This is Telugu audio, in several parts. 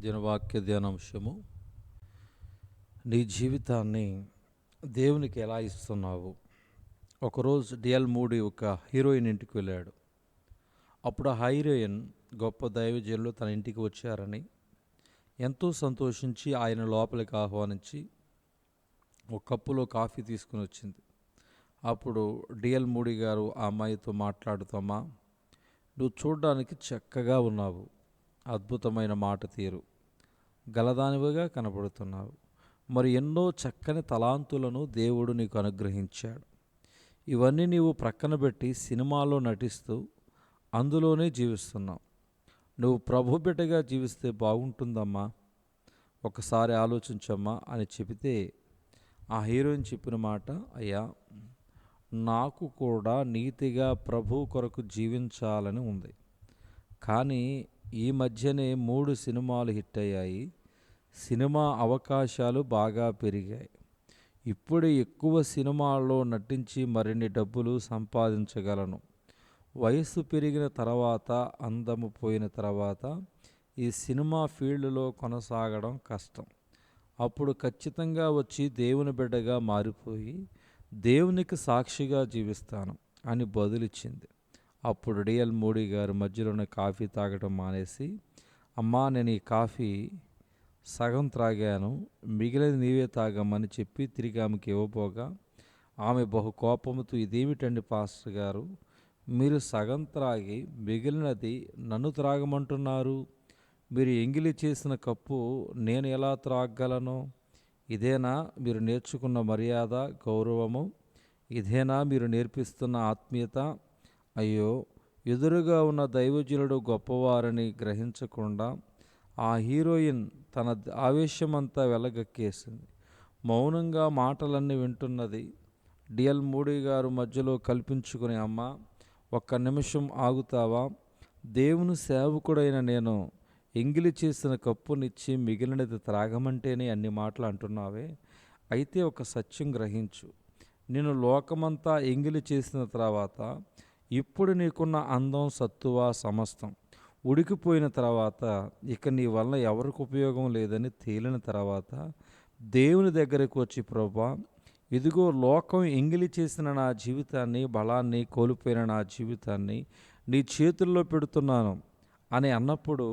దినవాక్య ధ్యానాంశము. నీ జీవితాన్ని దేవునికి ఎలా ఇస్తున్నావు? ఒకరోజు డిఎల్ మూడీ ఒక హీరోయిన్ ఇంటికి వెళ్ళాడు. అప్పుడు ఆ హీరోయిన్ గొప్ప దైవజనులు తన ఇంటికి వచ్చారని ఎంతో సంతోషించి ఆయన లోపలికి ఆహ్వానించి ఒక కప్పులో కాఫీ తీసుకుని వచ్చింది. అప్పుడు డిఎల్ మూడీ గారు ఆ అమ్మాయితో మాట్లాడుతామా, నువ్వు చూడడానికి చక్కగా ఉన్నావు, అద్భుతమైన మాట తీరు గలదానివిగా కనబడుతున్నావు. మరి ఎన్నో చక్కని తలాంతులను దేవుడు నీకు అనుగ్రహించాడు. ఇవన్నీ నీవు ప్రక్కన పెట్టి సినిమాలో నటిస్తూ అందులోనే జీవిస్తున్నావు. నువ్వు ప్రభు బిడ్డగా జీవిస్తే బాగుంటుందమ్మా, ఒకసారి ఆలోచించమ్మా అని చెబితే ఆ హీరోయిన్ చెప్పిన మాట, అయ్యా నాకు కూడా నీతిగా ప్రభు కొరకు జీవించాలని ఉంది, కానీ ఈ మధ్యనే 3 సినిమాలు హిట్ అయ్యాయి, సినిమా అవకాశాలు బాగా పెరిగాయి, ఇప్పుడు ఎక్కువ సినిమాల్లో నటించి మరిన్ని డబ్బులు సంపాదించగలను. వయసు పెరిగిన తర్వాత, అందము పోయిన తర్వాత ఈ సినిమా ఫీల్డ్లో కొనసాగడం కష్టం. అప్పుడు ఖచ్చితంగా వచ్చి దేవుని బిడ్డగా మారిపోయి దేవునికి సాక్షిగా జీవిస్తాను అని బదులిచ్చింది. అప్పుడు డిఎల్ మూడీ గారు మధ్యలోనే కాఫీ తాగడం మానేసి, అమ్మా నేను ఈ కాఫీ సగం త్రాగాను, మిగిలినది నీవే తాగమని చెప్పి తిరిగి ఆమెకి ఇవ్వబోగా ఆమె బహు కోపంతో, ఇదేమిటండి పాస్టర్ గారు, మీరు సగం త్రాగి మిగిలినది నన్ను త్రాగమంటున్నారు, మీరు ఎంగిలి చేసిన కప్పు నేను ఎలా త్రాగలను? ఇదేనా మీరు నేర్చుకున్న మర్యాద, గౌరవము? ఇదేనా మీరు నేర్పిస్తున్న ఆత్మీయత? అయ్యో, ఎదురుగా ఉన్న దైవజనుడు గొప్పవారని గ్రహించకుండా ఆ హీరోయిన్ తన ఆవేశమంతా వెలగక్కేసింది. మౌనంగా మాటలన్నీ వింటున్నది. డిఎల్ మూడీ గారు మధ్యలో కల్పించుకుని, అమ్మ ఒక్క నిమిషం ఆగుతావా? దేవుని సేవకుడైన నేను ఎంగిలి చేసిన కప్పునిచ్చి మిగిలినది త్రాగమంటేనే అన్ని మాటలు అంటున్నావే, అయితే ఒక సత్యం గ్రహించు, నేను లోకమంతా ఎంగిలి చేసిన తర్వాత ఇప్పుడు నీకున్న అందం, సత్తువ, సమస్తం ఉడికిపోయిన తర్వాత, ఇక నీ వల్ల ఎవరికి ఉపయోగం లేదని తేలిన తర్వాత దేవుని దగ్గరకు వచ్చి, ప్రభువా ఇదిగో లోకం ఎంగిలి చేసిన నా జీవితాన్ని, బలాన్ని కోల్పోయిన నా జీవితాన్ని నీ చేతుల్లో పెడుతున్నాను అని అన్నప్పుడు,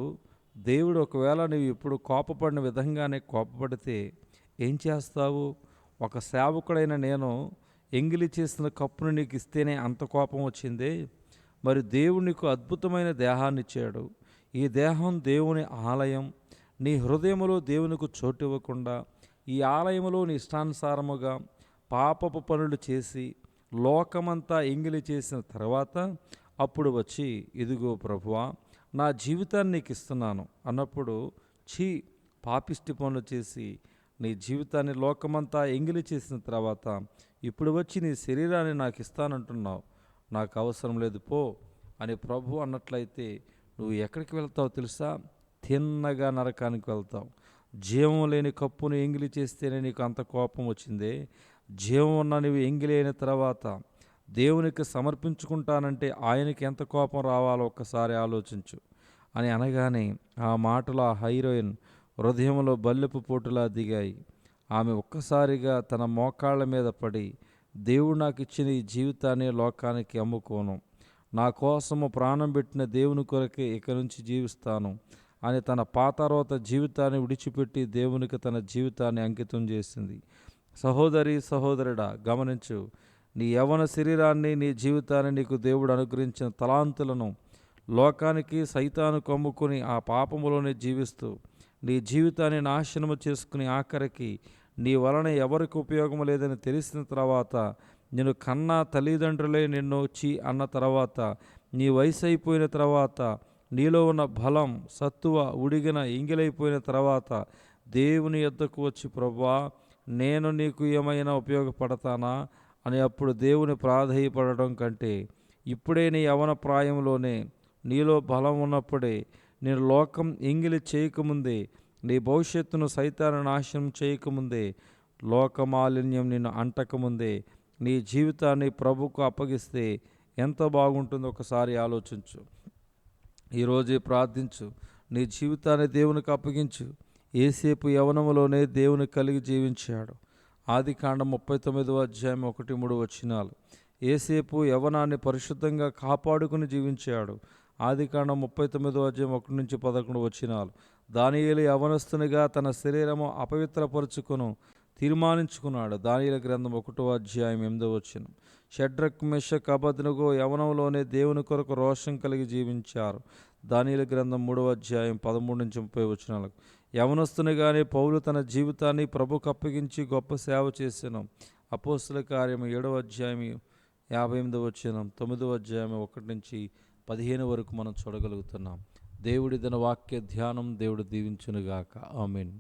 దేవుడు ఒకవేళ నీవు ఇప్పుడు కోపపడిన విధంగానే కోపపడితే ఏం చేస్తావు? ఒక సేవకుడైన నేను ఎంగిలి చేసిన కప్పును నీకు ఇస్తేనే అంత కోపం వచ్చిందే, మరి దేవుడు నీకు అద్భుతమైన దేహాన్ని ఇచ్చాడు. ఈ దేహం దేవుని ఆలయం. నీ హృదయములో దేవునికి చోటు ఇవ్వకుండా ఈ ఆలయంలో నీ ఇష్టానుసారముగా పాపపు పనులు చేసి లోకమంతా ఎంగిలి చేసిన తర్వాత అప్పుడు వచ్చి, ఇదిగో ప్రభువా నా జీవితాన్ని నీకు ఇస్తున్నాను అన్నప్పుడు, ఛీ పాపిష్టి పనులు చేసి నీ జీవితాన్ని లోకమంతా ఎంగిలి చేసిన తర్వాత ఇప్పుడు వచ్చి నీ శరీరాన్ని నాకు ఇస్తానంటున్నావు, నాకు అవసరం లేదు పో అని ప్రభు అన్నట్లయితే నువ్వు ఎక్కడికి వెళ్తావు తెలుసా? తిన్నగా నరకానికి వెళ్తావు. జీవం లేని కప్పును ఎంగిలి చేస్తేనే నీకు అంత కోపం వచ్చిందే, జీవం ఉన్న నీవు ఎంగిలి అయిన తర్వాత దేవునికి సమర్పించుకుంటానంటే ఆయనకి ఎంత కోపం రావాలో ఒక్కసారి ఆలోచించు అని అనగానే ఆ మాటలు ఆ హీరోయిన్ హృదయంలో బల్లెపు పోటులా దిగాయి. ఆమె ఒక్కసారిగా తన మోకాళ్ళ మీద పడి, దేవుడు నాకు ఇచ్చిన ఈ జీవితాన్ని లోకానికి అమ్ముకోను, నా కోసము ప్రాణం పెట్టిన దేవుని కొరకే ఇక నుంచి జీవిస్తాను అని తన పాతారోత జీవితాన్ని విడిచిపెట్టి దేవునికి తన జీవితాన్ని అంకితం చేసింది. సహోదరి, సహోదరుడా గమనించు, నీ యవ్వన శరీరాన్ని, నీ జీవితాన్ని నీకు దేవుడు అనుగ్రహించిన తలాంతులను లోకానికి, సైతానుకు అమ్ముకుని ఆ పాపములోనే జీవిస్తూ నీ జీవితాన్ని నాశనము చేసుకుని ఆఖరికి నీ వలన ఎవరికి ఉపయోగం లేదని తెలిసిన తర్వాత, నేను కన్నా తల్లిదండ్రులే నిన్ను చీ అన్న తర్వాత, నీ వయసు అయిపోయిన తర్వాత, నీలో ఉన్న బలం, సత్తువ ఉడిగిన ఎంగిలైపోయిన తర్వాత దేవుని యొద్దకు వచ్చి, ప్రభువా నేను నీకు ఏమైనా ఉపయోగపడతానా అని అప్పుడు దేవుని ప్రాధేయపడడం కంటే, ఇప్పుడే నీ యవ్వన ప్రాయంలోనే నీలో బలం ఉన్నప్పుడే, నేను లోకం ఎంగిలి చేయకముందే, నీ భవిష్యత్తును సైతాను నాశనం చేయకముందే, లోకమాలిన్యం నిన్ను అంటకముందే నీ జీవితాన్ని ప్రభుకు అప్పగిస్తే ఎంత బాగుంటుందో ఒకసారి ఆలోచించు. ఈరోజే ప్రార్థించు, నీ జీవితాన్ని దేవునికి అప్పగించు. యేసేపు యవ్వనములోనే దేవుని కలిగి జీవించాడు. ఆదికాండం 39వ అధ్యాయం 1-3 వచనాలు. యేసేపు యవ్వనాన్ని పరిశుద్ధంగా కాపాడుకుని జీవించాడు. ఆదికాండం 39వ అధ్యాయం 1-11 వచనాలు. దానియేలు యవ్వనస్తునిగా తన శరీరము అపవిత్రపరుచుకును తీర్మానించుకున్నాడు. దానియేలు గ్రంథం 1వ అధ్యాయం 8వ వచనం. షడ్రక్ మెషక్ అబేద్నెగో యవ్వనంలోనే దేవుని కొరకు రోషం కలిగి జీవించారు. దానియేలు గ్రంథం 3వ అధ్యాయం 13-30 వచనాలకు. యవనస్తునిగానే పౌలు తన జీవితాన్ని ప్రభుకు అప్పగించి గొప్ప సేవ చేసెను. అపోస్తల కార్యం 7వ అధ్యాయం 58వ వచనం, 9వ అధ్యాయం 1-15 వరకు మనం చూడగలుగుతున్నాం. దేవుడి తన వాక్య ధ్యానం దేవుడు దీవించునుగాక. ఆమేన్.